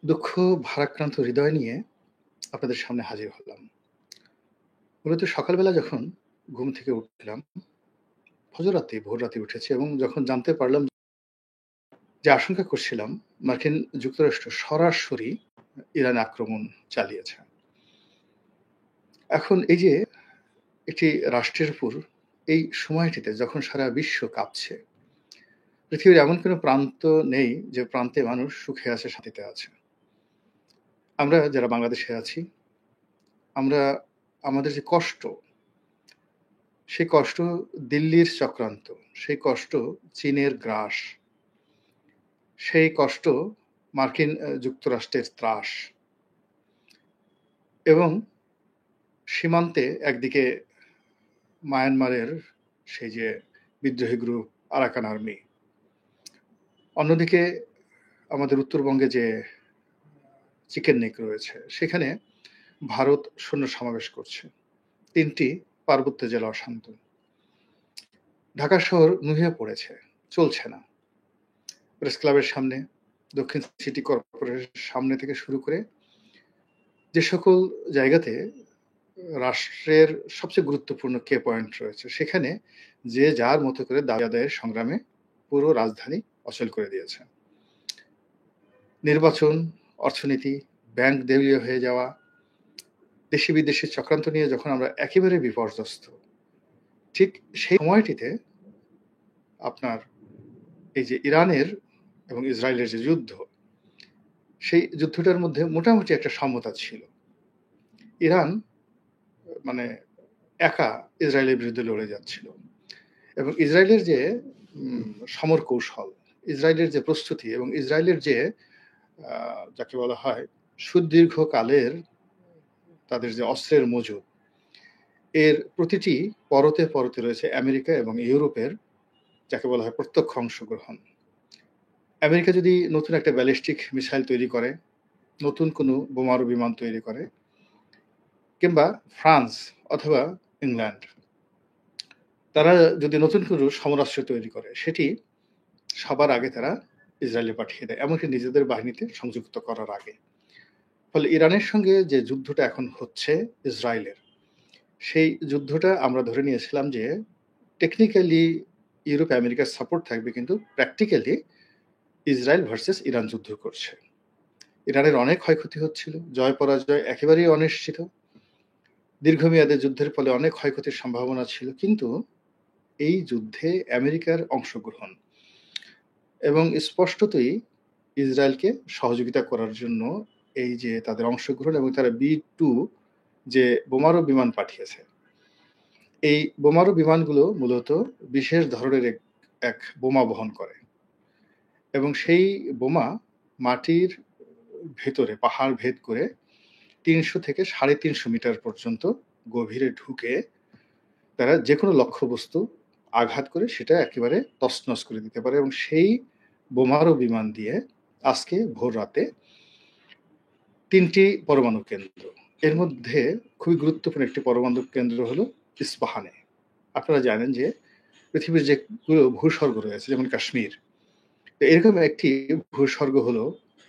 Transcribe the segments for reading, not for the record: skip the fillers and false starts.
দুঃখ ভারাক্রান্ত হৃদয় নিয়ে আপনাদের সামনে হাজির হলাম। মূলত সকালবেলা যখন ঘুম থেকে উঠলাম, ভোর রাতে উঠেছি এবং যখন জানতে পারলাম যে আশঙ্কা করছিলাম মার্কিন যুক্তরাষ্ট্র সরাসরি ইরানে আক্রমণ চালিয়েছে। এখন এই যে একটি রাষ্ট্রের উপর এই সময়টিতে যখন সারা বিশ্ব কাঁপছে, পৃথিবীর এমন কোনো প্রান্ত নেই যে প্রান্তে মানুষ সুখে আছে, শান্তিতে আছে। আমরা যারা বাংলাদেশে আছি, আমরা আমাদের যে কষ্ট, সেই কষ্ট দিল্লির চক্রান্ত, সেই কষ্ট চীনের গ্রাস, সেই কষ্ট মার্কিন যুক্তরাষ্ট্রের ত্রাস এবং সীমান্তে একদিকে মায়ানমারের সেই যে বিদ্রোহী গ্রুপ আরাকান আর্মি, অন্যদিকে আমাদের উত্তরবঙ্গে যে চিকেন নেক রয়েছে, সেখানে ভারত সৈন্য সমাবেশ করছে। ৩ টি পার্বত্য জেলা অশান্ত। ঢাকা শহর নুয়ে পড়েছে, চলছে না। প্রেস ক্লাবের সামনে, দক্ষিণ সিটি কর্পোরেশনের সামনে থেকে শুরু করে যে সকল জায়গাতে রাষ্ট্রের সবচেয়ে গুরুত্বপূর্ণ কে পয়েন্ট রয়েছে, সেখানে যে যার মতো করে দাবি আদায়ের সংগ্রামে পুরো রাজধানী অচল করে দিয়েছে। নির্বাচন, অর্থনীতি, ব্যাংক দেউলিয়া হয়ে যাওয়া, দেশি বিদেশি চক্রান্ত নিয়ে যখন আমরা একেবারে বিপর্যস্ত, ঠিক সেই সময়টিতে আপনার এই যে ইরানের এবং ইসরায়েলের যে যুদ্ধ, সেই যুদ্ধটার মধ্যে মোটামুটি একটা সমতা ছিল। ইরান মানে একা ইসরায়েলের বিরুদ্ধে লড়ে যাচ্ছিল এবং ইসরায়েলের যে সমর কৌশল, ইসরায়েলের যে প্রস্তুতি এবং ইসরায়েলের যে যাকে বলা হয় সুদীর্ঘকালের তাদের যে অস্ত্রের মজুদ, এর প্রতিটি পরতে পরতে রয়েছে আমেরিকা এবং ইউরোপের যাকে বলা হয় প্রত্যক্ষ অংশগ্রহণ। আমেরিকা যদি নতুন একটা ব্যালিস্টিক মিসাইল তৈরি করে, নতুন কোনো বোমারু বিমান তৈরি করে, কিংবা ফ্রান্স অথবা ইংল্যান্ড তারা যদি নতুন কোনো সমরাস্ত্র তৈরি করে, সেটি সবার আগে তারা ইসরায়েলে পাঠিয়ে দেয়, এমনকি নিজেদের বাহিনীতে সংযুক্ত করার আগে। ফলে ইরানের সঙ্গে যে যুদ্ধটা এখন হচ্ছে ইসরায়েলের, সেই যুদ্ধটা আমরা ধরে নিয়েছিলাম যে টেকনিক্যালি ইউরোপ আমেরিকার সাপোর্ট থাকবে, কিন্তু প্র্যাকটিক্যালি ইসরায়েল ভার্সেস ইরান যুদ্ধ করছে। ইরানের অনেক ক্ষয়ক্ষতি হচ্ছিল, জয় পরাজয় একেবারেই অনিশ্চিত। দীর্ঘমেয়াদে যুদ্ধের ফলে অনেক ক্ষয়ক্ষতির সম্ভাবনা ছিল, কিন্তু এই যুদ্ধে আমেরিকার অংশগ্রহণ এবং স্পষ্টতই ইসরায়েলকে সহযোগিতা করার জন্য এই যে তাদের অংশগ্রহণ এবং তারা B-2 যে বোমারু বিমান পাঠিয়েছে, এই বোমারু বিমানগুলো মূলত বিশেষ ধরনের এক বোমা বহন করে এবং সেই বোমা মাটির ভেতরে পাহাড় ভেদ করে ৩০০ থেকে ৩৫০ মিটার পর্যন্ত গভীরে ঢুকে তারা যে কোনো লক্ষ্যবস্তু আঘাত করে সেটা একেবারে তছনছ করে দিতে পারে। এবং সেই বোমারু বিমান দিয়ে আজকে ভোর রাতে ৩টি পরমাণু কেন্দ্র, এর মধ্যে খুবই গুরুত্বপূর্ণ একটি পরমাণু কেন্দ্র হলো ইস্পাহানে। আপনারা জানেন যে পৃথিবীর যেগুলো ভূস্বর্গ রয়েছে, যেমন কাশ্মীর, তো এরকম একটি ভূস্বর্গ হলো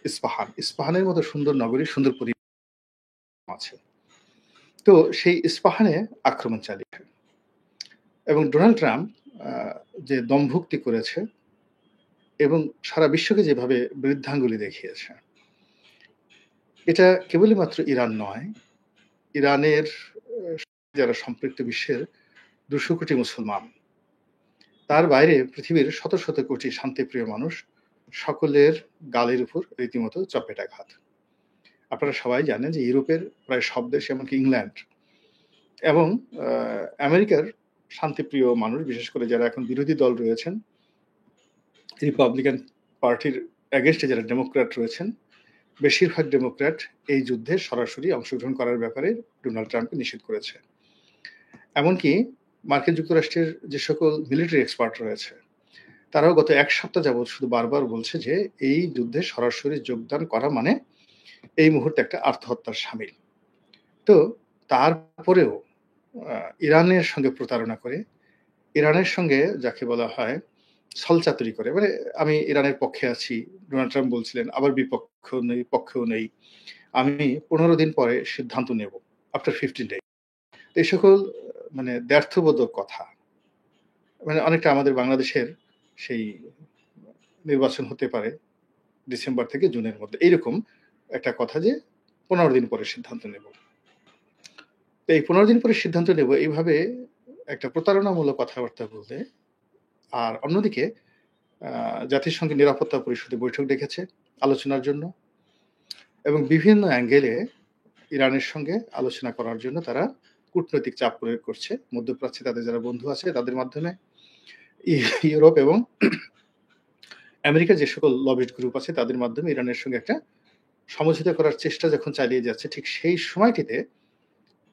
ইস্পাহান। ইস্পাহানের মতো সুন্দর নগরী, সুন্দর পরিবেশ আছে। তো সেই ইস্পাহানে আক্রমণ চালিয়েছে এবং ডোনাল্ড ট্রাম্প যে দমভুক্তি করেছে এবং সারা বিশ্বকে যেভাবে বৃদ্ধাঙ্গুলি দেখিয়েছে, এটা কেবলই মাত্র ইরান নয়, ইরানের যারা সম্পৃক্ত বিশ্বের ২০০ কোটি মুসলমান, তার বাইরে পৃথিবীর শত শত কোটি শান্তিপ্রিয় মানুষ, সকলের গালের উপর রীতিমতো চপেটাঘাত। আপনারা সবাই জানেন যে ইউরোপের প্রায় সব দেশ, এমনকি ইংল্যান্ড এবং আমেরিকার শান্তিপ্রিয় মানুষ, বিশেষ করে যারা এখন বিরোধী দল রয়েছেন, রিপাবলিকান পার্টির এগেনস্টে যারা ডেমোক্র্যাট রয়েছেন, বেশিরভাগ ডেমোক্র্যাট এই যুদ্ধে সরাসরি অংশগ্রহণ করার ব্যাপারে ডোনাল্ড ট্রাম্পকে নিষেধ করেছে। এমনকি মার্কিন যুক্তরাষ্ট্রের যে সকল মিলিটারি এক্সপার্ট রয়েছে, তারাও গত ১ সপ্তাহ যাবৎ শুধু বারবার বলছে যে এই যুদ্ধে সরাসরি যোগদান করা মানে এই মুহূর্তে একটা আত্মহত্যার শামিল। তো তারপরেও ইরানের সঙ্গে প্রতারণা করে, ইরানের সঙ্গে যাকে বলা হয় ছলচাতুরি করে। মানে আমি ইরানের পক্ষে আছি, ডোনাল্ড ট্রাম্প বলছিলেন, আবার বিপক্ষেও নেই, পক্ষেও নেই। আমি ১৫ দিন পরে সিদ্ধান্ত নেব। After 15 days. তো এই সকল মানে দ্ব্যর্থবোধক কথা। মানে অনেকটা আমাদের বাংলাদেশের সেই নির্বাচন হতে পারে ডিসেম্বর থেকে জুনের মধ্যে। এইরকম একটা কথা যে ১৫ দিন পরে সিদ্ধান্ত নেব। তো এই ১৫ দিন পরে সিদ্ধান্ত নেব এইভাবে একটা প্রতারণামূলক কথাবার্তা বলতে, আর অন্যদিকে আ জাতিসংঘের নিরাপত্তা পরিষদে বৈঠক ডেকেছে আলোচনার জন্য এবং বিভিন্ন অ্যাঙ্গেলে ইরানের সঙ্গে আলোচনা করার জন্য তারা কূটনৈতিক চাপ প্রয়োগ করছে। মধ্যপ্রাচ্যে তাদের যারা বন্ধু আছে তাদের মাধ্যমে ইউরোপ এবং আমেরিকার যে সকল লবিস্ট গ্রুপ আছে তাদের মাধ্যমে ইরানের সঙ্গে একটা সমঝোতা করার চেষ্টা যখন চালিয়ে যাচ্ছে, ঠিক সেই সময়টিতে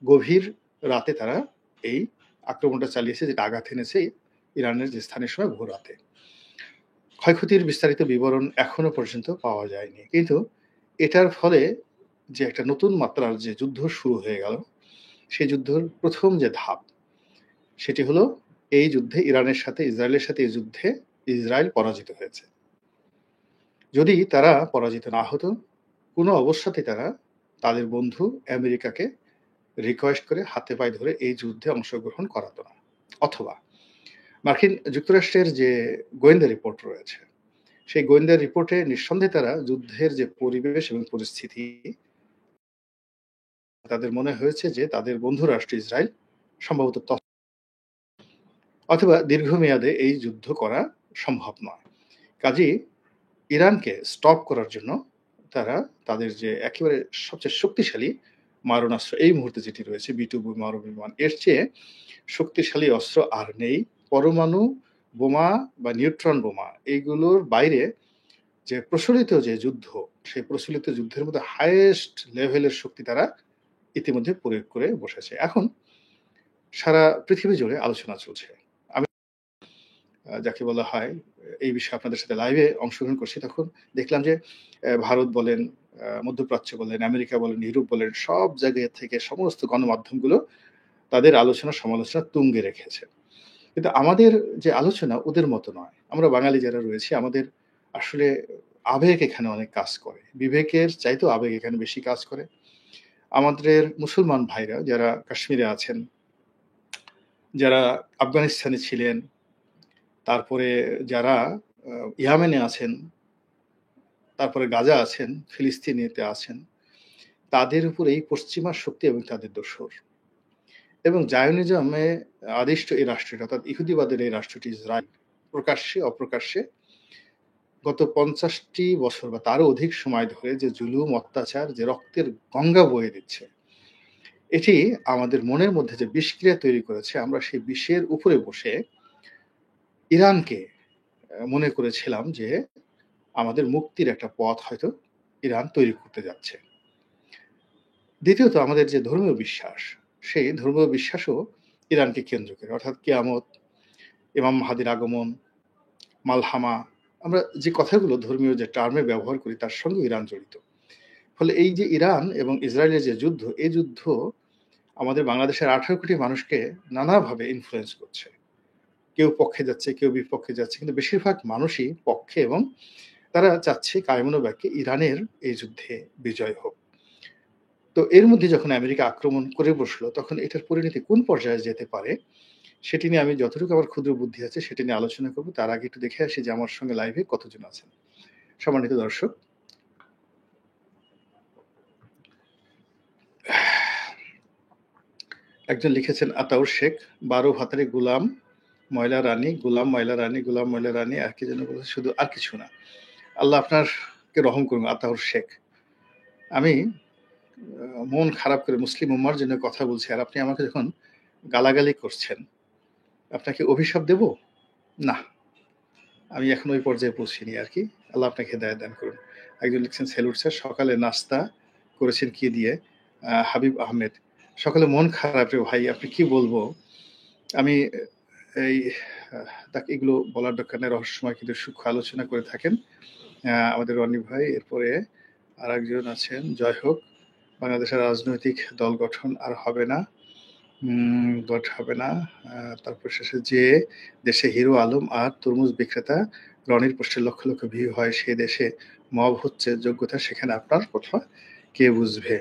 গভীর রাতে তারা এই আক্রমণটা চালিয়েছে, যেটা আঘাত এনেছে ইরানের যে স্থানীয় সময় ভোর রাতে। ক্ষয়ক্ষতির বিস্তারিত বিবরণ এখনো পর্যন্ত পাওয়া যায়নি। কিন্তু এটার ফলে যে একটা নতুন মাত্রার যে যুদ্ধ শুরু হয়ে গেল, সেই যুদ্ধের ১ম যে ধাপ, সেটি হলো এই যুদ্ধে ইরানের সাথে ইসরায়েলের সাথে এই যুদ্ধে ইসরায়েল পরাজিত হয়েছে। যদি তারা পরাজিত না হতো, কোনো অবস্থাতেই তারা তাদের বন্ধু আমেরিকাকে রিকোয়েস্ট করে হাতে পায়ে ধরে এই যুদ্ধে অংশগ্রহণ করাতো না। অথবা মার্কিন যুক্তরাষ্ট্রের যে গোয়েন্দা রিপোর্ট রয়েছে, সেই গোয়েন্দা রিপোর্টে নিঃসন্দেহে তারা যুদ্ধের যে পরিবেশ এবং পরিস্থিতি, তাদের মনে হয়েছে যে তাদের বন্ধু রাষ্ট্র ইসরায়েল সম্ভবত অথবা দীর্ঘমেয়াদে এই যুদ্ধ করা সম্ভব নয়। কাজেই ইরানকে স্টপ করার জন্য তারা তাদের যে একেবারে সবচেয়ে শক্তিশালী মারণাস্ত্র এই মুহূর্তে যেটি রয়েছে B-2 বোমা বিমান, এর চেয়ে শক্তিশালী অস্ত্র আর নেই। পরমাণু বোমা বা নিউট্রন বোমা এইগুলোর বাইরে যে প্রচলিত যে যুদ্ধ, সেই প্রচলিত যুদ্ধের মধ্যে হাইয়েস্ট লেভেলের শক্তি তারা ইতিমধ্যে প্রয়োগ করে বসেছে। এখন সারা পৃথিবী জুড়ে আলোচনা চলছে। আমি যাকে বলা হয় এই বিষয়ে আপনাদের সাথে লাইভে অংশগ্রহণ করছি, তখন দেখলাম যে ভারত বলেন, মধ্যপ্রাচ্য বলেন, আমেরিকা বলেন, ইউরোপ বলেন, সব জায়গা থেকে সমস্ত গণমাধ্যমগুলো তাদের আলোচনা সমালোচনা তুঙ্গে রেখেছে। কিন্তু আমাদের যে আলোচনা ওদের মতো নয়। আমরা বাঙালি যারা রয়েছি, আমাদের আসলে আবেগ এখানে অনেক কাজ করে। বিবেকের চাইতেও আবেগ এখানে বেশি কাজ করে। আমাদের মুসলমান ভাইরা যারা কাশ্মীরে আছেন, যারা আফগানিস্তানে ছিলেন, তারপরে যারা ইয়ামেনে আছেন, তারপরে গাজা আছেন, ফিলিস্তিনেতে আছেন, তাদের উপর এই পশ্চিমা শক্তি এবং তাদের দোসর এবং জায়োনিজমে আদিষ্ট এই রাষ্ট্রটি, অর্থাৎ ইহুদিবাদের এই রাষ্ট্রটি ইসরায়েল প্রকাশ্যে অপ্রকাশ্যে গত ৫০টি বছর বা তারও অধিক সময় ধরে যে জুলুম, অত্যাচার, যে রক্তের গঙ্গা বয়ে দিচ্ছে, এটি আমাদের মনের মধ্যে যে বিষক্রিয়া তৈরি করেছে। আমরা সেই বিষের উপরে বসে ইরানকে মনে করেছিলাম যে আমাদের মুক্তির একটা পথ হয়তো ইরান তৈরি করতে যাচ্ছে। দ্বিতীয়ত আমাদের যে ধর্মীয় বিশ্বাস, সেই ধর্মীয় বিশ্বাসও ইরানকে কেন্দ্র করে, অর্থাৎ কিয়ামত, ইমাম মাহাদির আগমন, মালহামা, আমরা যে কথাগুলো ধর্মীয় যে টার্মে ব্যবহার করি তার সঙ্গেও ইরান জড়িত। ফলে এই যে ইরান এবং ইসরায়েলের যে যুদ্ধ, এই যুদ্ধ আমাদের বাংলাদেশের ১৮ কোটি মানুষকে নানাভাবে ইনফ্লুয়েন্স করছে। কেউ পক্ষে যাচ্ছে, কেউ বিপক্ষে যাচ্ছে। কিন্তু বেশিরভাগ মানুষই পক্ষে এবং তারা চাচ্ছে কায়মনোবাক্যে ইরানের এই যুদ্ধে বিজয় হোক। তো এর মধ্যে যখন আমেরিকা আক্রমণ করে বসলো, তখন এটার পরিণতি কোন পর্যায়ে যেতে পারে, সেটি নিয়ে আমি যতটুকু আমার ক্ষুদ্র বুদ্ধি আছে সেটি নিয়ে আলোচনা করব। তার আগে একটু দেখে আসি যে আমার সঙ্গে লাইভে কতজন আছেন। সম্মানিত দর্শক, একজন লিখেছেন আতাউর শেখ, ১২ ভাতারে গুলাম ময়লা রানী, গুলাম ময়লা রানী, গুলাম ময়লা রানী, আর কি যেন বলেছে, শুধু আর কিছু না। আল্লাহ আপনারকে রহম করুন আতাউর শেখ। আমি মন খারাপ করে মুসলিম উম্মার জন্য কথা বলছি, আর আপনি আমাকে যখন গালাগালি করছেন, আপনাকে অভিশাপ দেব? না, আমি এখন ওই পর্যায়ে পৌঁছিনি আরকি। আল্লাহ আপনাকে হেদায়েত দান করুন। একজন লিখছেন, সেলুট স্যার, সকালে নাস্তা করেছেন কি দিয়ে? হাবিব আহমেদ। সকালে মন খারাপ রে ভাই, আপনি কি বলবো? আমি এই তাকে এগুলো বলার দরকার নেই, রহস্যময় কিন্তু সূক্ষ্ম আলোচনা করে থাকেন আমাদের রনি ভাই। এরপরে আরেকজন আছেন, জয় হোক, বাংলাদেশের রাজনৈতিক দল গঠন আর হবে না, গট হবে না। তারপর শেষে যে দেশে হিরো আলম আর তরমুজ বিক্রেতা রনির পোস্টে লক্ষ, লক্ষ ভিউ হয় সে দেশে মব হচ্ছে যোগ্যতা সেখানে আপনার কথা কে বুঝবে?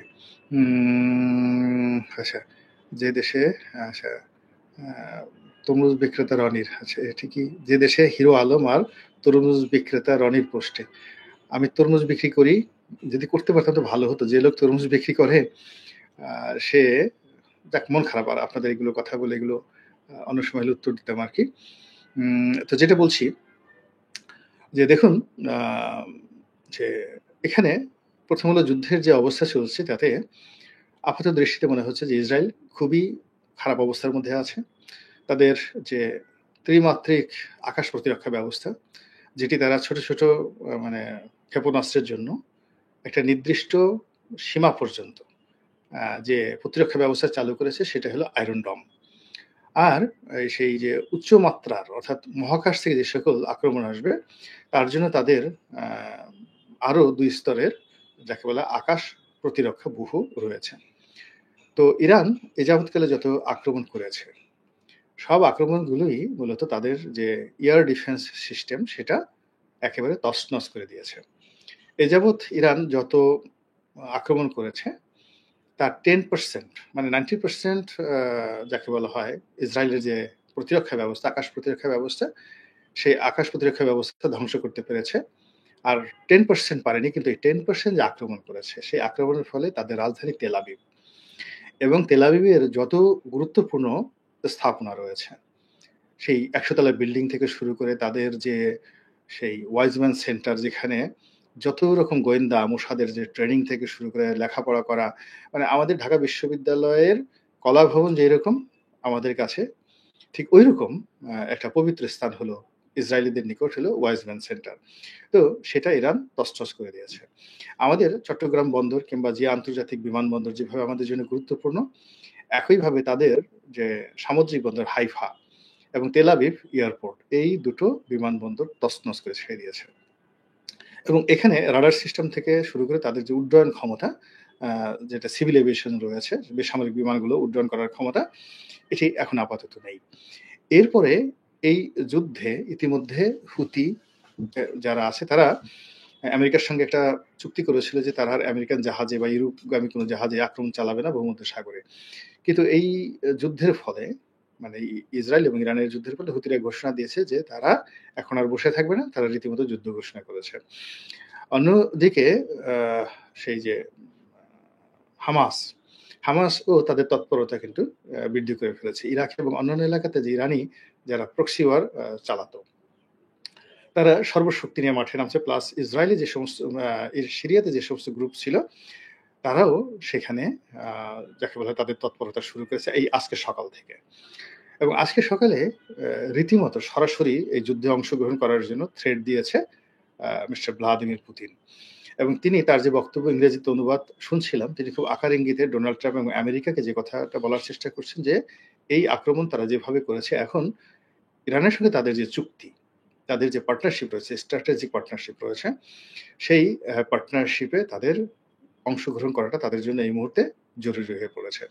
আচ্ছা, যে দেশে আচ্ছা আ তরমুজ বিক্রেতা রনির আচ্ছা এটি কি? যে দেশে হিরো আলম আর তরমুজ বিক্রেতা রনির পোস্টে। আমি তরমুজ বিক্রি করি। যদি করতে পারতাম তো ভালো হতো। যে লোক তরমুজ বিক্রি করে আ সে যাক মন খারাপ আর আপনাদের এগুলো কথা বলে এগুলো অন্য সময় হলে উত্তর দিতাম আরকি। তো যেটা বলছি যে দেখুন আ যে এখানে ১ম হলো যুদ্ধের যে অবস্থা চলছে তাতে আপাত দৃষ্টিতে মনে হচ্ছে যে ইসরায়েল খুবই খারাপ অবস্থার মধ্যে আছে। তাদের যে ত্রিমাত্রিক আকাশ প্রতিরক্ষা ব্যবস্থা, যেটি তারা ছোট, ছোট মানে ক্ষেপণাস্ত্রের জন্য একটা নির্দিষ্ট সীমা পর্যন্ত যে প্রতিরক্ষা ব্যবস্থা চালু করেছে সেটা হলো আয়রন ডম। আর সেই যে উচ্চ মাত্রার অর্থাৎ মহাকাশ থেকে যে সকল আক্রমণ আসবে তার জন্য তাদের আ আরো ২ স্তরের যাকে বলা আকাশ প্রতিরক্ষা ব্যুহ রয়েছে। তো ইরান এ যাবৎকালে যত আক্রমণ করেছে, সব আক্রমণগুলোই মূলত তাদের যে এয়ার ডিফেন্স সিস্টেম সেটা একেবারে তছনছ করে দিয়েছে। এ যাবৎ ইরান যত আক্রমণ করেছে তার 10% মানে 90% যাকে বলা হয় ইসরায়েলের যে প্রতিরক্ষা ব্যবস্থা, আকাশ প্রতিরক্ষা ব্যবস্থা, সেই আকাশ প্রতিরক্ষা ব্যবস্থা ধ্বংস করতে পেরেছে। আর 10% পারেনি কিন্তু এই 10% যে আক্রমণ করেছে, সেই আক্রমণের ফলে তাদের রাজধানী তেল আবিব এবং তেল আবিবের যত গুরুত্বপূর্ণ স্থাপনা রয়েছে, সেই ১০০ তলা বিল্ডিং থেকে শুরু করে তাদের যে সেই ওয়াইজম্যান সেন্টার যেখানে যত রকম গোয়েন্দা মোসাদের যে ট্রেনিং থেকে শুরু করে লেখাপড়া করা, মানে আমাদের ঢাকা বিশ্ববিদ্যালয়ের কলাভবন যেরকম আমাদের কাছে ঠিক ঐরকম একটা পবিত্র স্থান হলো ইসরায়েলিদের নিকট হলো ওয়াইজম্যান সেন্টার। তো সেটা ইরান তছনছ করে দিয়েছে। আমাদের চট্টগ্রাম বন্দর কিংবা যে আন্তর্জাতিক বিমানবন্দর যেভাবে আমাদের জন্য গুরুত্বপূর্ণ, একইভাবে তাদের যে সামুদ্রিক বন্দর হাইফা এবং তেল আবিব এয়ারপোর্ট এই দুটো বিমানবন্দর তছনছ করে ছেড়ে দিয়েছে। এবং এখানে রাডার সিস্টেম থেকে শুরু করে তাদের যে উড্ডয়ন ক্ষমতা আ যেটা সিভিল এভিয়েশন রয়েছে, বেসামরিক বিমানগুলো উড্ডয়ন করার ক্ষমতা, এটি এখন আপাতত নেই। এরপরে এই যুদ্ধে ইতিমধ্যে হুতি যারা আছে তারা আমেরিকার সঙ্গে একটা চুক্তি করেছিল যে তারা আর আমেরিকান জাহাজে বা ইউরোপগামী কোনো জাহাজে আক্রমণ চালাবে না ভূমধ্যসাগরে। কিন্তু এই যুদ্ধের ফলে মানে ইসরায়েল এবং ইরানের যুদ্ধের ফলে হুতিরা ঘোষণা দিয়েছে যে তারা এখন আর বসে থাকবে না। তারা রীতিমতো যুদ্ধ ঘোষণা করেছে। অন্যদিকে আ সেই যে হামাস, হামাসও তাদের তৎপরতা কিন্তু বৃদ্ধি করে ফেলেছে। ইরাক এবং অন্যান্য এলাকাতে যে ইরানি যারা প্রক্সি ওয়ার চালাতো, তারা সর্বশক্তি নিয়ে মাঠে নামছে। প্লাস ইসরায়েলে যে সমস্ত সিরিয়াতে যে সমস্ত গ্রুপ ছিল, তারাও সেখানে আ যাকে বলা হয় তাদের তৎপরতা শুরু করেছে এই আজকে সকাল থেকে। এবং আজকে সকালে রীতিমতো সরাসরি এই যুদ্ধে অংশগ্রহণ করার জন্য থ্রেট দিয়েছে মিস্টার ভ্লাদিমির পুতিন। এবং তিনি তার যে বক্তব্য ইংরেজিতে অনুবাদ শুনছিলাম, তিনি খুব আকার ইঙ্গিতে ডোনাল্ড ট্রাম্প এবং আমেরিকাকে যে কথাটা বলার চেষ্টা করছেন যে, এই আক্রমণ তারা যেভাবে করেছে এখন ইরানের সঙ্গে তাদের যে চুক্তি, তাদের যে পার্টনারশিপ রয়েছে, স্ট্র্যাটেজিক পার্টনারশিপ রয়েছে, সেই পার্টনারশিপে তাদের অংশগ্রহণ করাটা তাদের জন্য এই মুহূর্তে জরুরি হয়ে পড়েছে।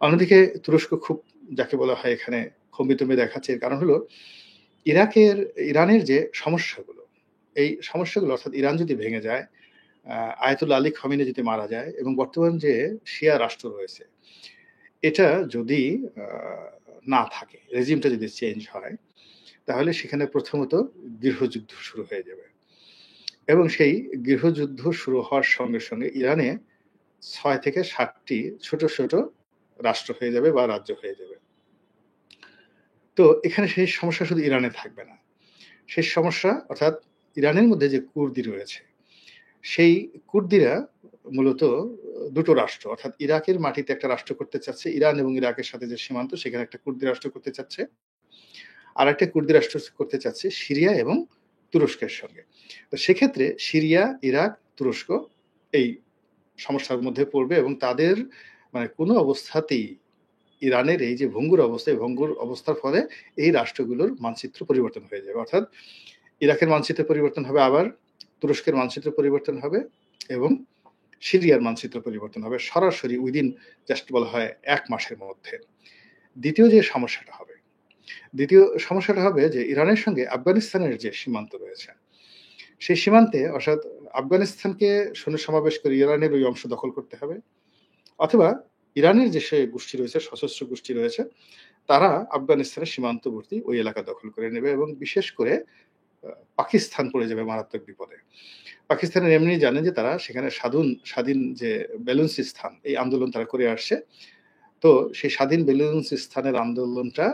অন্যদিকে তুরস্ক খুব যাকে বলা হয় এখানে খম্বিতম্বি দেখাচ্ছে। এর কারণ হলো ইরানের যে সমস্যাগুলো, এই সমস্যাগুলো অর্থাৎ ইরান যদি ভেঙে যায়, আ আয়াতুল্লাহ আলী খামেনি যদি মারা যায় এবং বর্তমান যে শিয়া রাষ্ট্র রয়েছে, এটা যদি আ না থাকে, রেজিমটা যদি চেঞ্জ হয়, তাহলে সেখানে প্রথমত গৃহযুদ্ধ শুরু হয়ে যাবে। এবং সেই গৃহযুদ্ধ শুরু হওয়ার সঙ্গে, সঙ্গে ইরানে ৬ থেকে ৭ টি ছোট, ছোট রাষ্ট্র হয়ে যাবে বা রাজ্য হয়ে যাবে। তো এখানে সেই সমস্যা শুধু ইরানে থাকবে না। সেই সমস্যা অর্থাৎ ইরানের মধ্যে যে কুর্দি রয়েছে, সেই কুর্দিরা মূলত ২ টো রাষ্ট্র অর্থাৎ ইরাকের মাটিতে একটা রাষ্ট্র করতে চাচ্ছে। ইরান এবং ইরাকের সাথে যে সীমান্ত সেখানে একটা কুর্দি রাষ্ট্র করতে চাচ্ছে। আরেকটা কুর্দি রাষ্ট্র করতে চাচ্ছে সিরিয়া এবং তুরস্কের সঙ্গে। তো সেক্ষেত্রে সিরিয়া, ইরাক, তুরস্ক এই সমস্যার মধ্যে পড়বে এবং তাদের মানে কোনো অবস্থাতেই ইরানের এই যে ভঙ্গুর অবস্থা, এই ভঙ্গুর অবস্থার ফলে এই রাষ্ট্রগুলোর মানচিত্র পরিবর্তন হয়ে যাবে। অর্থাৎ ইরাকের মানচিত্র পরিবর্তন হবে, আবার তুরস্কের মানচিত্র পরিবর্তন হবে এবং সিরিয়ার মানচিত্র পরিবর্তন হবে সরাসরি উইদিন জাস্ট বলা হয় ১ মাসের মধ্যে। দ্বিতীয় যে সমস্যাটা হবে, দ্বিতীয় সমস্যাটা হবে যে ইরানের সঙ্গে আফগানিস্তানের যে সীমান্ত রয়েছে, সেই সীমান্তে অর্থাৎ আফগানিস্তানকে সৈন্য সমাবেশ করে ইরানের ওই অংশ দখল করতে হবে, অথবা ইরানের যে সে গোষ্ঠী রয়েছে, সশস্ত্র গোষ্ঠী রয়েছে, তারা আফগানিস্তানের সীমান্তবর্তী ওই এলাকা দখল করে নেবে এবং বিশেষ করে পাকিস্তান পড়ে যাবে মারাত্মক বিপদে। পাকিস্তানের এমনি জানেন যে তারা সেখানে স্বাধীন যে বেলুচিস্তান এই আন্দোলন তারা করে আসছে। তো সেই স্বাধীন বেলুচিস্তানের আন্দোলনটা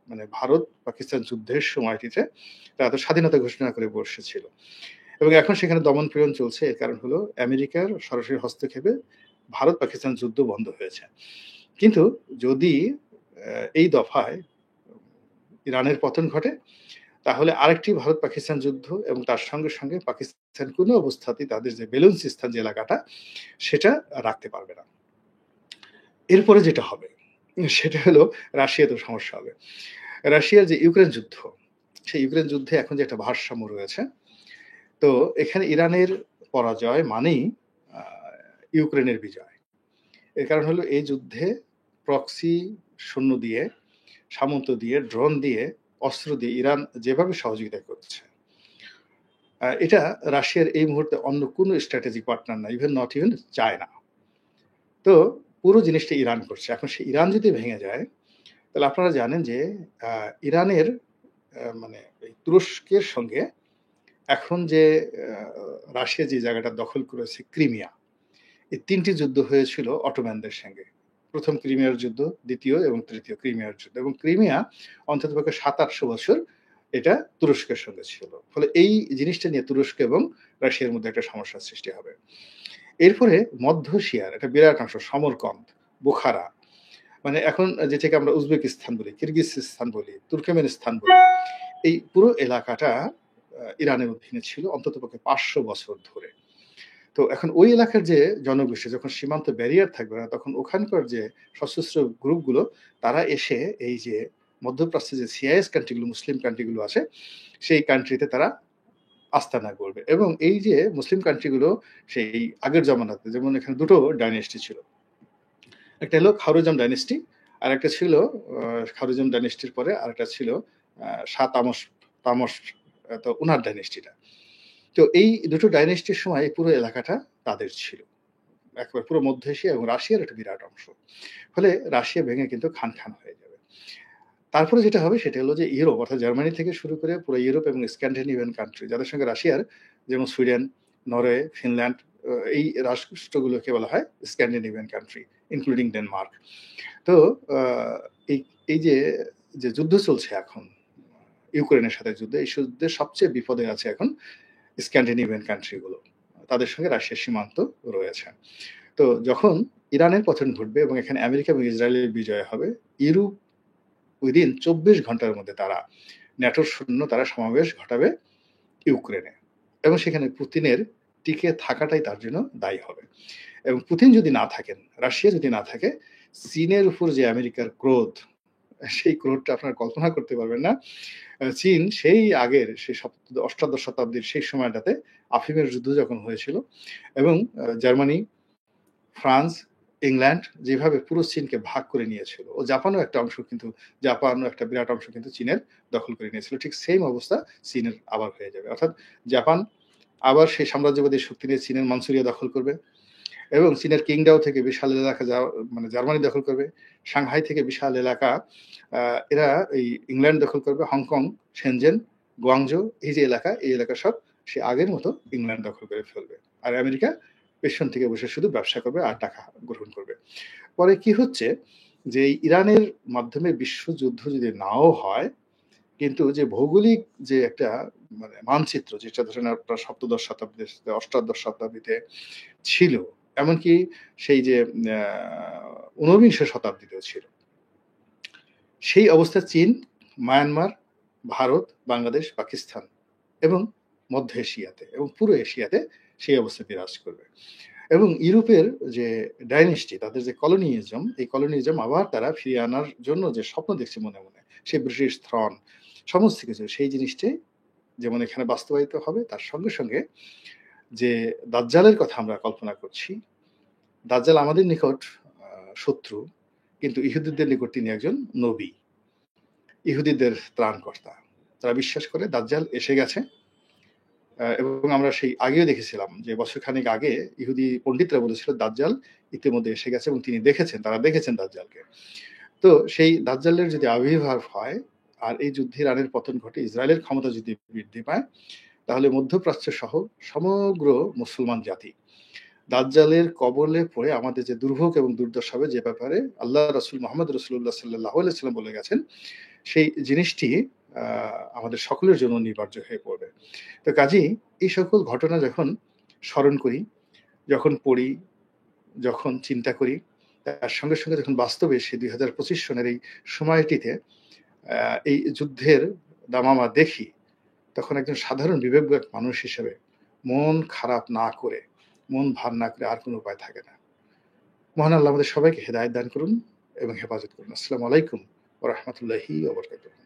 মানে ভারত পাকিস্তান যুদ্ধের সময়টিতে তারা তো স্বাধীনতা ঘোষণা করে বসেছিল এবং এখন সেখানে দমন-পীড়ন চলছে। এর কারণ হলো আমেরিকার সরাসরি হস্তক্ষেপে ভারত পাকিস্তান যুদ্ধ বন্ধ হয়েছে। কিন্তু যদি এই দফায় ইরানের পতন ঘটে, তাহলে আরেকটি ভারত পাকিস্তান যুদ্ধ এবং তার সঙ্গে, সঙ্গে পাকিস্তান কোনো অবস্থাতেই তাদের যে বেলুচিস্তান যে এলাকাটা সেটা রাখতে পারবে না। এরপরে যেটা হবে সেটা হলো রাশিয়াতেও সমস্যা হবে। রাশিয়ার যে ইউক্রেন যুদ্ধ, সেই ইউক্রেন যুদ্ধে এখন যে একটা ভারসাম্য রয়েছে, তো এখানে ইরানের পরাজয় মানেই আ ইউক্রেনের বিজয়। এর কারণ হলো এই যুদ্ধে প্রক্সি সৈন্য দিয়ে, সামন্ত দিয়ে, ড্রোন দিয়ে, অস্ত্র দিয়ে ইরান যেভাবে সহযোগিতা করছে, এটা রাশিয়ার এই মুহূর্তে অন্য কোনো স্ট্র্যাটেজিক পার্টনার না, নট ইভেন চায়না। তো পুরো জিনিসটা ইরান করছে। এখন সেই ইরান যদি ভেঙে যায়, তাহলে আপনারা জানেন যে ইরানের মানে এই তুরস্কের সঙ্গে এখন যে রাশিয়া যে জায়গাটা দখল করেছে ক্রিমিয়া, এই ৩ টি যুদ্ধ হয়েছিল অটোম্যানদের সঙ্গে। ১ম ক্রিমিয়ার যুদ্ধ, ২য় এবং ৩য় ক্রিমিয়ার যুদ্ধ এবং ক্রিমিয়া অন্ততপক্ষে ৭০০-৮০০ বছর এটা তুরস্কের সঙ্গে ছিল। ফলে এই জিনিসটা নিয়ে তুরস্ক এবং রাশিয়ার মধ্যে একটা সমস্যার সৃষ্টি হবে। এরপরে মধ্য এশিয়ার একটা বিরাট অংশ সমরকন্দ, বুখারা, মানে এখন যেটাকে আমরা উজবেকিস্তান বলি, কিরগিজস্তান বলি, তুর্কমেনিস্তান বলি, এই পুরো এলাকাটা ইরানের অধীনে ছিল অন্ততপক্ষে ৫০০ বছর ধরে। তো এখন ওই এলাকার যে জনগোষ্ঠী যখন সীমান্ত ব্যারিয়ার থাকবে না, তখন ওখানকার যে সশস্ত্র গ্রুপগুলো তারা এসে এই যে মধ্যপ্রাচ্যে যে সিআইএস কান্ট্রিগুলো, মুসলিম কান্ট্রিগুলো আছে, সেই কান্ট্রিতে তারা আস্তানা গড়বে এবং এই যে মুসলিম কান্ট্রিগুলো সেই আগের জমানাতে যেমন এখানে ২ টো ডাইনেস্টি ছিল। একটা হলো খাওয়ারজম ডাইনেস্টি, আরেকটা ছিল খাওয়ারজম ডাইনেস্টির পরে আরেকটা ছিল শাহ তামস তো উনার ডাইনেস্টিটা। তো এই ২ টো ডাইনেস্টির সময় এই পুরো এলাকাটা তাদের ছিল। একেবারে পুরো মধ্য এশিয়া এবং রাশিয়ার একটা বিরাট অংশ। ফলে রাশিয়া ভেঙে কিন্তু খান হয়ে যাবে। তারপরে যেটা হবে সেটা হলো যে ইউরোপ অর্থাৎ জার্মানি থেকে শুরু করে পুরো ইউরোপ এবং স্ক্যান্ডিনেভিয়ান কান্ট্রি যাদের সঙ্গে রাশিয়ার যেমন সুইডেন, নরওয়ে, ফিনল্যান্ড এই রাষ্ট্রগুলোকে বলা হয় স্ক্যান্ডিনেভিয়ান কান্ট্রি ইনক্লুডিং ডেনমার্ক। তো আ এই এই যে, যে যুদ্ধ চলছে এখন ইউক্রেনের সাথে যুদ্ধ, এই যুদ্ধে সবচেয়ে বিপদে আছে এখন স্ক্যান্ডিনেভিয়ান কান্ট্রি গুলো। তাদের সঙ্গে রাশিয়ার সীমান্ত রয়েছে। তো যখন ইরানের পতন ঘটবে এবং এখানে আমেরিকা এবং ইসরায়েলের বিজয় হবে, ইউরোপ উইদিন ২৪ ঘন্টার মধ্যে তারা ন্যাটোর সৈন্য তারা সমাবেশ ঘটাবে ইউক্রেনে এবং সেখানে পুতিনের টিকে থাকাটাই তার জন্য দায়ী হবে এবং পুতিন যদি না থাকেন, রাশিয়া যদি না থাকে, চীনের উপর যে আমেরিকার ক্রোধ, সেই ক্রোধটা আপনারা কল্পনা করতে পারবেন না। চীন সেই আগের সেই অষ্টাদশ শতাব্দীর সেই সময়টাতে আফিমের যুদ্ধ যখন হয়েছিল এবং জার্মানি, ফ্রান্স, ইংল্যান্ড যেভাবে পুরো চীনকে ভাগ করে নিয়েছিল, ও জাপানও একটা অংশ কিন্তু জাপানও একটা বিরাট অংশ কিন্তু চীনের দখল করে নিয়েছিল। ঠিক সেম অবস্থা চীনের আবার হয়ে যাবে। অর্থাৎ জাপান আবার সেই সাম্রাজ্যবাদী শক্তি নিয়ে চীনের মানচুরিয়া দখল করবে এবং চীনের কিংডাও থেকে বিশাল এলাকা মানে জার্মানি দখল করবে। সাংহাই থেকে বিশাল এলাকা এরা এই ইংল্যান্ড দখল করবে। হংকং, শেনজেন, গুয়াংজো এই যে এলাকা, এই এলাকা সব সে আগের মতো ইংল্যান্ড দখল করে ফেলবে। আর আমেরিকা পেছন থেকে বসে শুধু ব্যবসা করবে আর টাকা গ্রহণ করবে। পরে কি হচ্ছে যে ইরানের মাধ্যমে বিশ্বযুদ্ধ যদি নাও হয়, কিন্তু যে ভৌগোলিক যে একটা মানে মানচিত্র যেটা ধরেন আপনার সপ্তদশ শতাব্দীতে, অষ্টাদশ শতাব্দীতে ছিল, এমনকি সেই যে ঊনবিংশ শতাব্দীতেও ছিল। সেই অবস্থায় চীন, মায়ানমার, ভারত, বাংলাদেশ, পাকিস্তান এবং মধ্য এশিয়াতে এবং পুরো এশিয়াতে সেই অবস্থা বিরাজ করবে। এবং ইউরোপের যে ডাইনেস্টি তাদের যে কলোনিয়ালিজম, এই কলোনিয়ালিজম আবার তারা ফিরিয়ে আনার জন্য যে স্বপ্ন দেখছে মনে, মনে, সেই ব্রিটিশ থ্রন সমস্ত কিছু সেই জিনিসটাই যেমন এখানে বাস্তবায়িত হবে, তার সঙ্গে, সঙ্গে যে দাজ্জালের কথা আমরা কল্পনা করছি। দাজ্জাল আমাদের নিকট শত্রু, কিন্তু ইহুদিদের নিকট তিনি একজন নবী, ইহুদিদের ত্রাণকর্তা। তারা বিশ্বাস করে দাজ্জাল এসে গেছে। এবং আমরা সেই আগেও দেখেছিলাম যে বছরখানেক আগে ইহুদি পণ্ডিতরা বলেছিল দাজ্জাল ইতিমধ্যে এসে গেছে এবং তিনি দেখেছেন, তারা দেখেছেন দাজ্জালকে। তো সেই দাজ্জালের যদি আবির্ভাব হয় আর এই যুদ্ধে ইরানের পতন ঘটে, ইসরায়েলের ক্ষমতা যদি বৃদ্ধি পায়, তাহলে মধ্যপ্রাচ্য সহ সমগ্র মুসলমান জাতি দাজ্জালের কবলে পড়ে আমাদের যে দুর্ভোগ এবং দুর্দশা হবে, যে ব্যাপারে আল্লাহ রাসূল মুহাম্মদ রাসূলুল্লাহ সাল্লাল্লাহু আলাইহি ওয়াসাল্লাম বলে গেছেন, সেই জিনিসটি আমাদের সকলের জন্য অনিবার্য হয়ে পড়বে। তো কাজেই এই সকল ঘটনা যখন স্মরণ করি, যখন পড়ি, যখন চিন্তা করি, তার সঙ্গে, সঙ্গে যখন বাস্তবে সেই ২০২৫ সনের এই সময়টিতে এই যুদ্ধের দামামা দেখি, তখন একজন সাধারণ বিবেকবান মানুষ হিসেবে মন খারাপ না করে, মন ভার না করে আর কোনো উপায় থাকে না। মহান আল্লাহ আমাদের সবাইকে হেদায়েত দান করুন এবং হেফাজত করুন। আসসালামু আলাইকুম ওয়া রাহমাতুল্লাহি ওয়া বারাকাতুহু।